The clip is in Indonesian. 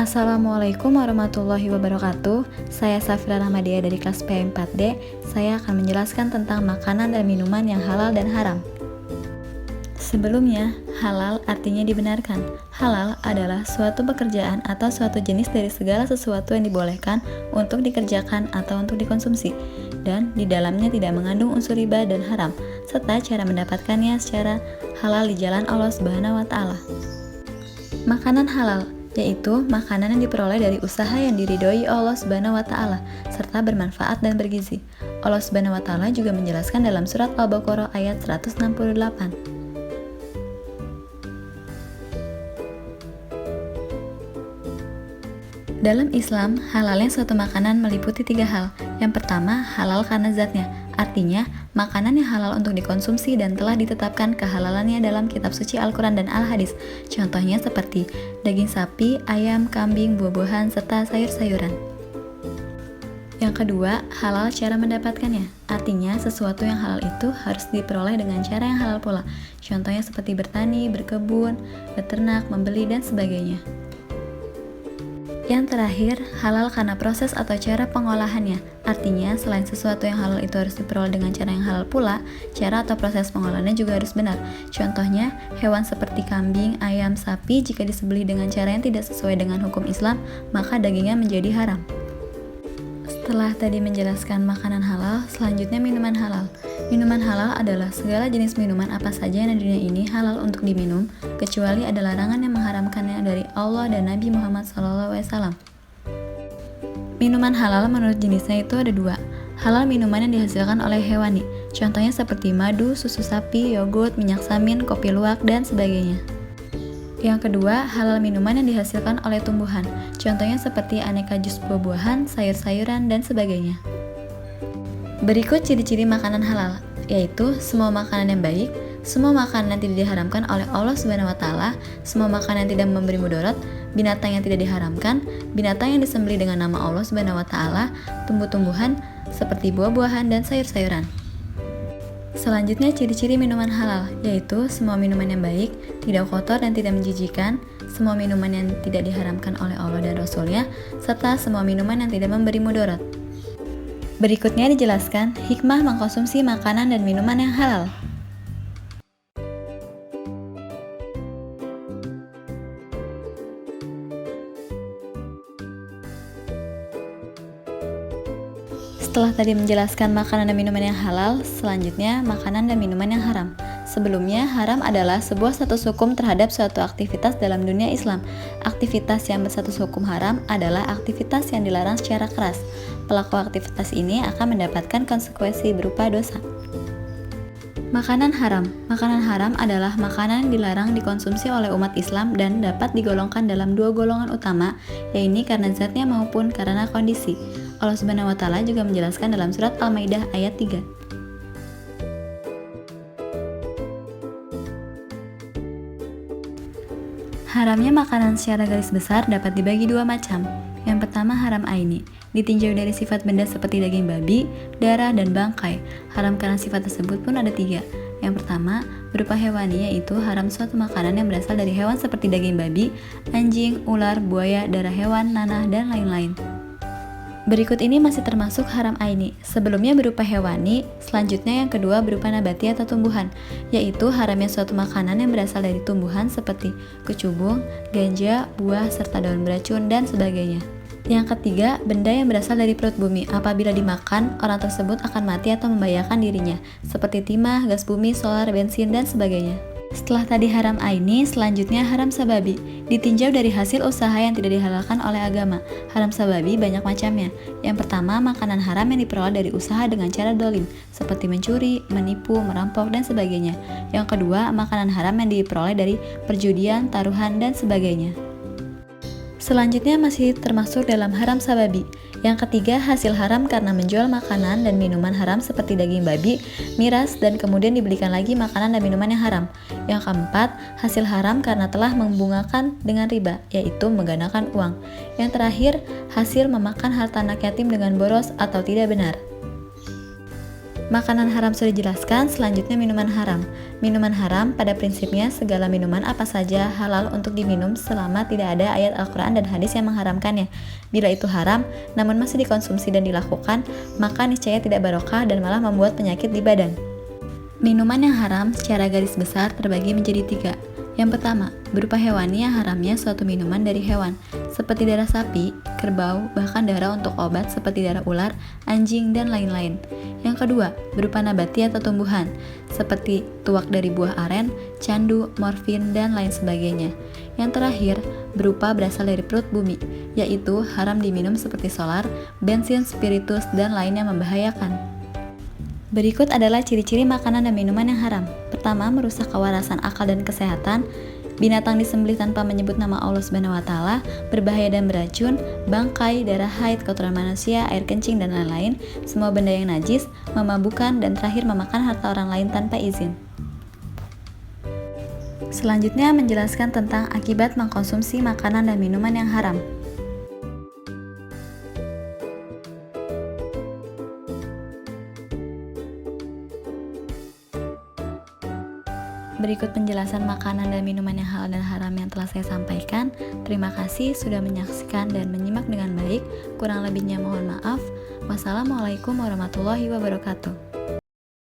Assalamualaikum warahmatullahi wabarakatuh. Saya Safira Rahmadia dari kelas P4D. Saya akan menjelaskan tentang makanan dan minuman yang halal dan haram. Sebelumnya, halal artinya dibenarkan. Halal adalah suatu pekerjaan atau suatu jenis dari segala sesuatu yang dibolehkan untuk dikerjakan atau untuk dikonsumsi, dan di dalamnya tidak mengandung unsur riba dan haram, serta cara mendapatkannya secara halal di jalan Allah Subhanahu wa Ta'ala. Makanan halal yaitu makanan yang diperoleh dari usaha yang diridhoi Allah Subhanahu wa Ta'ala serta bermanfaat dan bergizi. Allah Subhanahu wa Ta'ala juga menjelaskan dalam surat Al-Baqarah ayat 168. Dalam Islam, halalnya suatu makanan meliputi 3 hal. Yang pertama, halal karena zatnya, artinya makanan yang halal untuk dikonsumsi dan telah ditetapkan kehalalannya dalam kitab suci Al-Quran dan Al-Hadis. Contohnya seperti daging sapi, ayam, kambing, buah-buahan, serta sayur-sayuran. Yang kedua, halal cara mendapatkannya, artinya sesuatu yang halal itu harus diperoleh dengan cara yang halal pula. Contohnya seperti bertani, berkebun, beternak, membeli, dan sebagainya. Yang terakhir, halal karena proses atau cara pengolahannya. Artinya, selain sesuatu yang halal itu harus diperoleh dengan cara yang halal pula, cara atau proses pengolahannya juga harus benar. Contohnya, hewan seperti kambing, ayam, sapi jika disembelih dengan cara yang tidak sesuai dengan hukum Islam, maka dagingnya menjadi haram. Setelah tadi menjelaskan makanan halal, selanjutnya minuman halal. Minuman halal adalah segala jenis minuman apa saja yang di dunia ini halal untuk diminum, kecuali ada larangan yang mengharamkannya dari Allah dan Nabi Muhammad SAW. Minuman halal menurut jenisnya itu ada 2. Halal minuman yang dihasilkan oleh hewani, contohnya seperti madu, susu sapi, yogurt, minyak samin, kopi luwak, dan sebagainya. Yang kedua, halal minuman yang dihasilkan oleh tumbuhan, contohnya seperti aneka jus buah-buahan, sayur-sayuran, dan sebagainya. Berikut ciri-ciri makanan halal, yaitu semua makanan yang baik, semua makanan yang tidak diharamkan oleh Allah Subhanahu wa Ta'ala, semua makanan yang tidak memberi mudarat, binatang yang tidak diharamkan, binatang yang disembelih dengan nama Allah Subhanahu wa Ta'ala, tumbuh-tumbuhan seperti buah-buahan dan sayur-sayuran. Selanjutnya ciri-ciri minuman halal, yaitu semua minuman yang baik, tidak kotor dan tidak menjijikan, semua minuman yang tidak diharamkan oleh Allah dan Rasul-Nya, serta semua minuman yang tidak memberi mudarat. Berikutnya dijelaskan hikmah mengkonsumsi makanan dan minuman yang halal. Setelah tadi menjelaskan makanan dan minuman yang halal, selanjutnya makanan dan minuman yang haram. Sebelumnya, haram adalah sebuah status hukum terhadap suatu aktivitas dalam dunia Islam. Aktivitas yang berstatus hukum haram adalah aktivitas yang dilarang secara keras. Pelaku aktivitas ini akan mendapatkan konsekuensi berupa dosa. Makanan haram. Makanan haram adalah makanan yang dilarang dikonsumsi oleh umat Islam dan dapat digolongkan dalam 2 golongan utama, yaitu karena zatnya maupun karena kondisi. Allah Subhanahu wa Ta'ala juga menjelaskan dalam surat Al-Maidah ayat 3. Haramnya makanan secara garis besar dapat dibagi 2 macam. Yang pertama haram aini, ditinjau dari sifat benda seperti daging babi, darah, dan bangkai. Haram karena sifat tersebut pun ada 3. Yang pertama, berupa hewani, yaitu haram suatu makanan yang berasal dari hewan seperti daging babi, anjing, ular, buaya, darah hewan, nanah, dan lain-lain. Berikut ini masih termasuk haram aini. Sebelumnya berupa hewani, selanjutnya yang kedua berupa nabati atau tumbuhan, yaitu haramnya suatu makanan yang berasal dari tumbuhan seperti kecubung, ganja, buah, serta daun beracun, dan sebagainya. Yang ketiga, benda yang berasal dari perut bumi. Apabila dimakan, orang tersebut akan mati atau membahayakan dirinya, seperti timah, gas bumi, solar, bensin, dan sebagainya. Setelah tadi haram aini, selanjutnya haram sababi. Ditinjau dari hasil usaha yang tidak dihalalkan oleh agama. Haram sababi banyak macamnya. Yang pertama, makanan haram yang diperoleh dari usaha dengan cara dolim, seperti mencuri, menipu, merampok, dan sebagainya. Yang kedua, makanan haram yang diperoleh dari perjudian, taruhan, dan sebagainya. Selanjutnya masih termasuk dalam haram sababi. Yang ketiga, hasil haram karena menjual makanan dan minuman haram seperti daging babi, miras, dan kemudian dibelikan lagi makanan dan minuman yang haram. Yang keempat, hasil haram karena telah membungakan dengan riba, yaitu menggandakan uang. Yang terakhir, hasil memakan harta anak yatim dengan boros atau tidak benar. Makanan haram sudah dijelaskan, selanjutnya minuman haram. Minuman haram pada prinsipnya segala minuman apa saja halal untuk diminum selama tidak ada ayat Al-Quran dan hadis yang mengharamkannya. Bila itu haram, namun masih dikonsumsi dan dilakukan, maka niscaya tidak barokah dan malah membuat penyakit di badan. Minuman yang haram secara garis besar terbagi menjadi 3. Yang pertama, berupa hewani yang haramnya suatu minuman dari hewan, seperti darah sapi, kerbau, bahkan darah untuk obat seperti darah ular, anjing, dan lain-lain. Yang kedua, berupa nabati atau tumbuhan, seperti tuak dari buah aren, candu, morfin, dan lain sebagainya. Yang terakhir, berupa berasal dari perut bumi, yaitu haram diminum seperti solar, bensin, spiritus, dan lain yang membahayakan. Berikut adalah ciri-ciri makanan dan minuman yang haram. Pertama, merusak kewarasan akal dan kesehatan, binatang disembelih tanpa menyebut nama Allah Subhanahu wa taala, berbahaya dan beracun, bangkai, darah haid, kotoran manusia, air kencing dan lain-lain, semua benda yang najis, memabukkan, dan terakhir memakan harta orang lain tanpa izin. Selanjutnya menjelaskan tentang akibat mengkonsumsi makanan dan minuman yang haram. Berikut penjelasan makanan dan minuman yang halal dan haram yang telah saya sampaikan. Terima kasih sudah menyaksikan dan menyimak dengan baik. Kurang lebihnya mohon maaf. Wassalamualaikum warahmatullahi wabarakatuh.